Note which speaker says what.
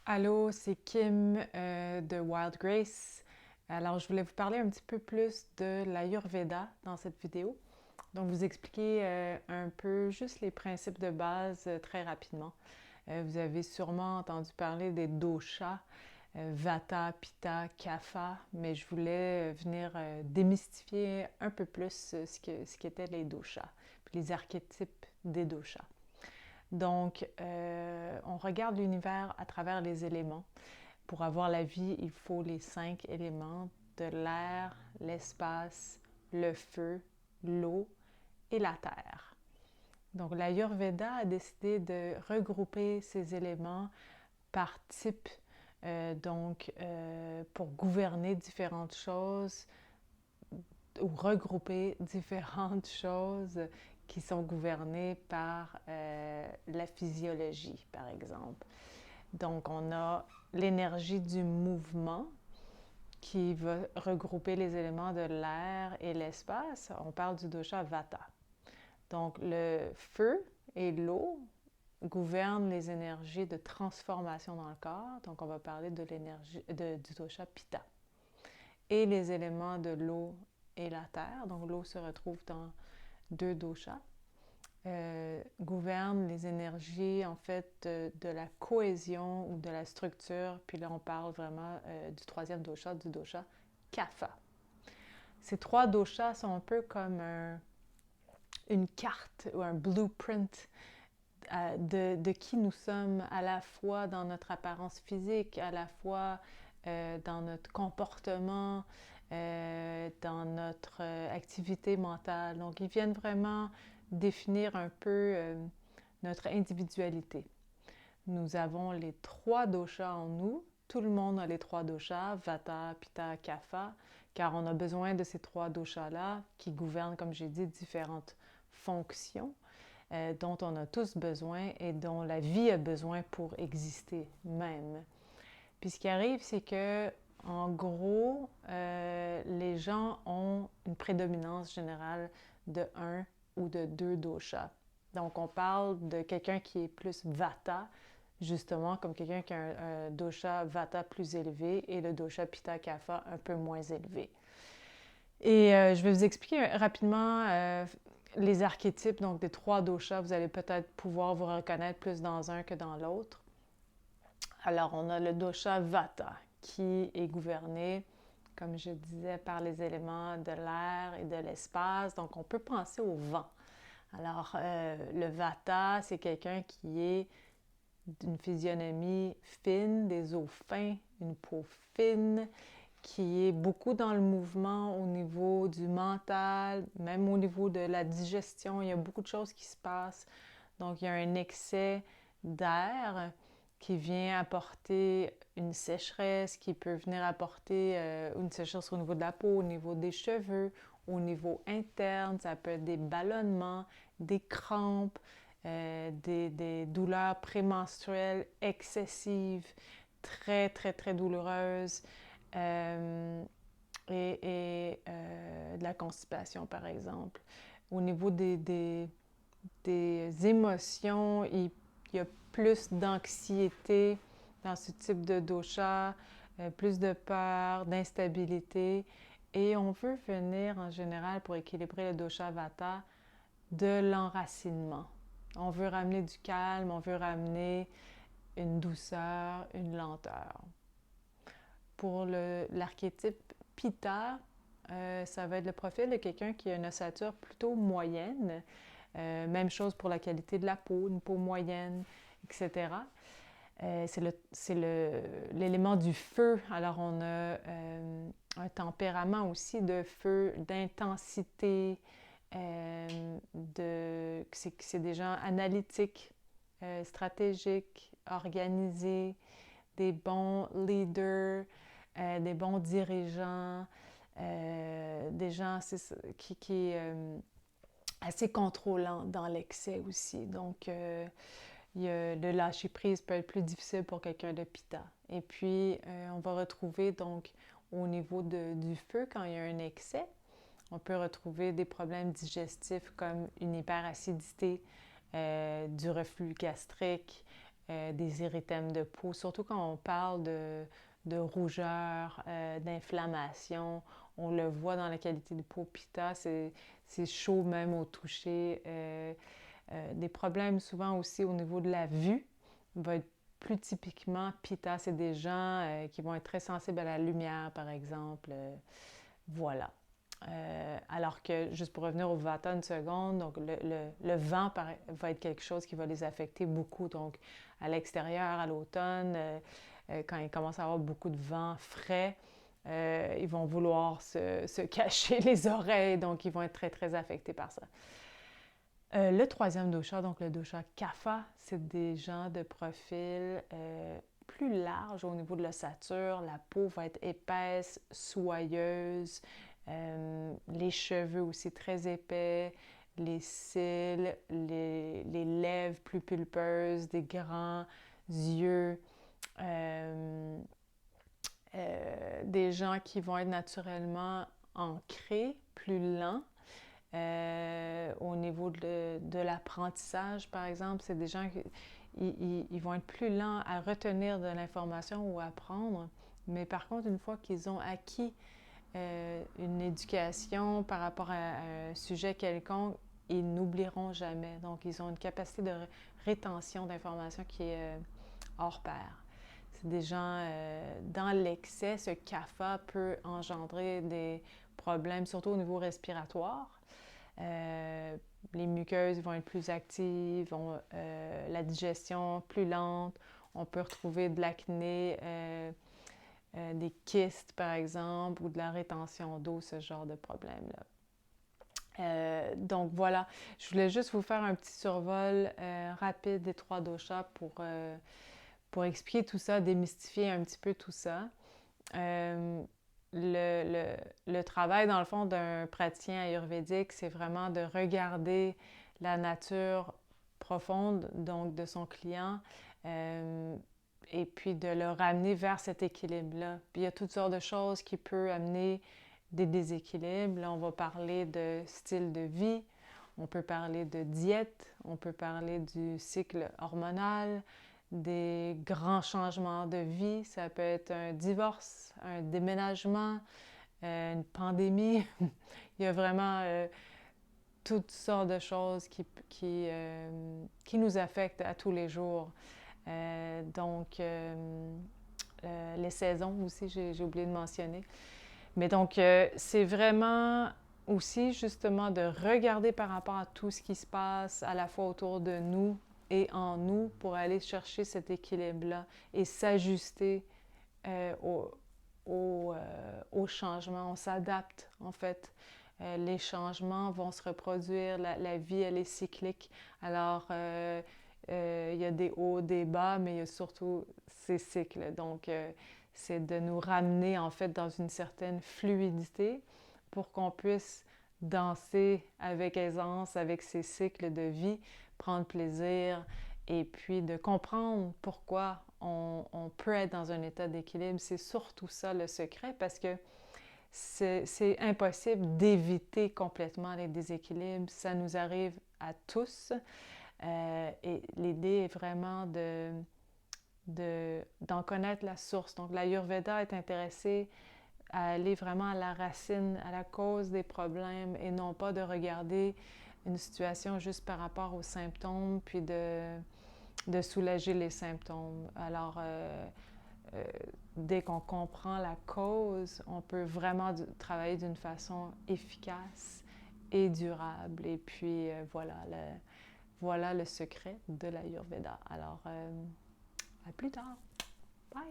Speaker 1: Allô, c'est Kim de Wild Grace. Alors, je voulais vous parler un petit peu plus de l'Ayurveda dans cette vidéo. Donc, vous expliquer un peu juste les principes de base très rapidement. Vous avez sûrement entendu parler des doshas, Vata, Pitta, Kapha, mais je voulais venir démystifier un peu plus ce qu'étaient les doshas, puis les archétypes des doshas. Donc, on regarde l'univers à travers les éléments. Pour avoir la vie, il faut les 5 éléments de l'air, l'espace, le feu, l'eau et la terre. Donc, l'Ayurveda a décidé de regrouper ces éléments par type, pour gouverner différentes choses ou regrouper différentes choses qui sont gouvernées par la physiologie, par exemple. Donc, on a l'énergie du mouvement qui va regrouper les éléments de l'air et l'espace. On parle du dosha Vata. Donc, le feu et l'eau gouvernent les énergies de transformation dans le corps. Donc, on va parler de du dosha Pitta. Et les éléments de l'eau et la terre, donc l'eau se retrouve dans 2 doshas, gouvernent les énergies en fait de la cohésion ou de la structure. Puis là, on parle vraiment du troisième dosha, du dosha Kapha. Ces 3 doshas sont un peu comme une carte ou un blueprint de qui nous sommes, à la fois dans notre apparence physique, à la fois dans notre comportement, dans notre activité mentale. Donc, ils viennent vraiment définir un peu notre individualité. Nous avons les 3 doshas en nous. Tout le monde a les 3 doshas, Vata, Pitta, Kapha, car on a besoin de ces 3 doshas-là qui gouvernent, comme j'ai dit, différentes fonctions dont on a tous besoin et dont la vie a besoin pour exister même. Puis ce qui arrive, c'est que, en gros, les gens ont une prédominance générale de un ou de 2 doshas. Donc, on parle de quelqu'un qui est plus Vata, justement, comme quelqu'un qui a un dosha Vata plus élevé et le dosha Pitta Kapha un peu moins élevé. Et je vais vous expliquer rapidement les archétypes donc des 3 doshas. Vous allez peut-être pouvoir vous reconnaître plus dans un que dans l'autre. Alors, on a le dosha Vata qui est gouverné, comme je disais, par les éléments de l'air et de l'espace. Donc, on peut penser au vent. Alors, le Vata, c'est quelqu'un qui est d'une physionomie fine, des os fins, une peau fine, qui est beaucoup dans le mouvement au niveau du mental, même au niveau de la digestion. Il y a beaucoup de choses qui se passent. Donc, il y a un excès d'air qui vient apporter une sécheresse, qui peut venir apporter une sécheresse au niveau de la peau, au niveau des cheveux, au niveau interne. Ça peut être des ballonnements, des crampes, des douleurs prémenstruelles excessives, très, très, très douloureuses. Euh, de la constipation, par exemple. Au niveau des émotions, il y a plus d'anxiété dans ce type de dosha, plus de peur, d'instabilité. Et on veut venir, en général, pour équilibrer le dosha Vata, de l'enracinement. On veut ramener du calme, on veut ramener une douceur, une lenteur. Pour l'archétype Pitta, ça va être le profil de quelqu'un qui a une ossature plutôt moyenne. Même chose pour la qualité de la peau, une peau moyenne, etc. C'est l'élément du feu. Alors, on a un tempérament aussi de feu, d'intensité, c'est des gens analytiques, stratégiques, organisés, des bons leaders, des bons dirigeants, des gens qui assez contrôlants dans l'excès aussi. Donc, le lâcher-prise peut être plus difficile pour quelqu'un de Pitta. Et puis, on va retrouver donc au niveau du feu, quand il y a un excès, on peut retrouver des problèmes digestifs comme une hyperacidité, du reflux gastrique, des érythèmes de peau, surtout quand on parle de rougeur, d'inflammation. On le voit dans la qualité de peau. Pitta, c'est chaud même au toucher. Des problèmes souvent aussi au niveau de la vue va être plus typiquement Pitta. C'est des gens qui vont être très sensibles à la lumière, par exemple. Voilà. Alors que, juste pour revenir au Vata une seconde, donc le vent va être quelque chose qui va les affecter beaucoup. Donc, à l'extérieur, à l'automne, quand il commence à avoir beaucoup de vent frais, ils vont vouloir se cacher les oreilles, donc ils vont être très, très affectés par ça. Le troisième dosha, donc le dosha Kapha, c'est des gens de profil plus large au niveau de l'ossature. La peau va être épaisse, soyeuse, les cheveux aussi très épais, les cils, les lèvres plus pulpeuses, des grands yeux. Des gens qui vont être naturellement ancrés, plus lents. Au niveau de l'apprentissage, par exemple, c'est des gens qui ils vont être plus lents à retenir de l'information ou à apprendre. Mais par contre, une fois qu'ils ont acquis une éducation par rapport à un sujet quelconque, ils n'oublieront jamais. Donc, ils ont une capacité de rétention d'informations qui est hors pair. C'est des gens, dans l'excès, ce kapha peut engendrer des problèmes, surtout au niveau respiratoire. Les muqueuses vont être plus actives, la digestion plus lente. On peut retrouver de l'acné, des kystes par exemple, ou de la rétention d'eau, ce genre de problème-là. Donc voilà, je voulais juste vous faire un petit survol rapide des trois doshas pour expliquer tout ça, démystifier un petit peu tout ça. Le travail, dans le fond, d'un praticien ayurvédique, c'est vraiment de regarder la nature profonde, donc de son client, et puis de le ramener vers cet équilibre-là. Puis il y a toutes sortes de choses qui peuvent amener des déséquilibres. Là, on va parler de style de vie, on peut parler de diète, on peut parler du cycle hormonal, des grands changements de vie. Ça peut être un divorce, un déménagement, une pandémie. Il y a vraiment toutes sortes de choses qui nous affectent à tous les jours. Donc, les saisons aussi, j'ai oublié de mentionner. Mais donc, c'est vraiment aussi justement de regarder par rapport à tout ce qui se passe à la fois autour de nous et en nous pour aller chercher cet équilibre-là et s'ajuster aux changements. On s'adapte en fait. Les changements vont se reproduire, la vie elle est cyclique. Alors, il y a des hauts, des bas, mais il y a surtout ces cycles. Donc, c'est de nous ramener en fait dans une certaine fluidité pour qu'on puisse danser avec aisance avec ces cycles de vie, prendre plaisir et puis de comprendre pourquoi on peut être dans un état d'équilibre. C'est surtout ça le secret parce que c'est impossible d'éviter complètement les déséquilibres. Ça nous arrive à tous. Et l'idée est vraiment d'en connaître la source. Donc, l'Ayurveda est intéressé à aller vraiment à la racine, à la cause des problèmes et non pas de regarder une situation juste par rapport aux symptômes puis de soulager les symptômes. Alors, dès qu'on comprend la cause, on peut vraiment travailler d'une façon efficace et durable. Et puis, voilà le secret de l'Ayurveda. Alors, à plus tard. Bye!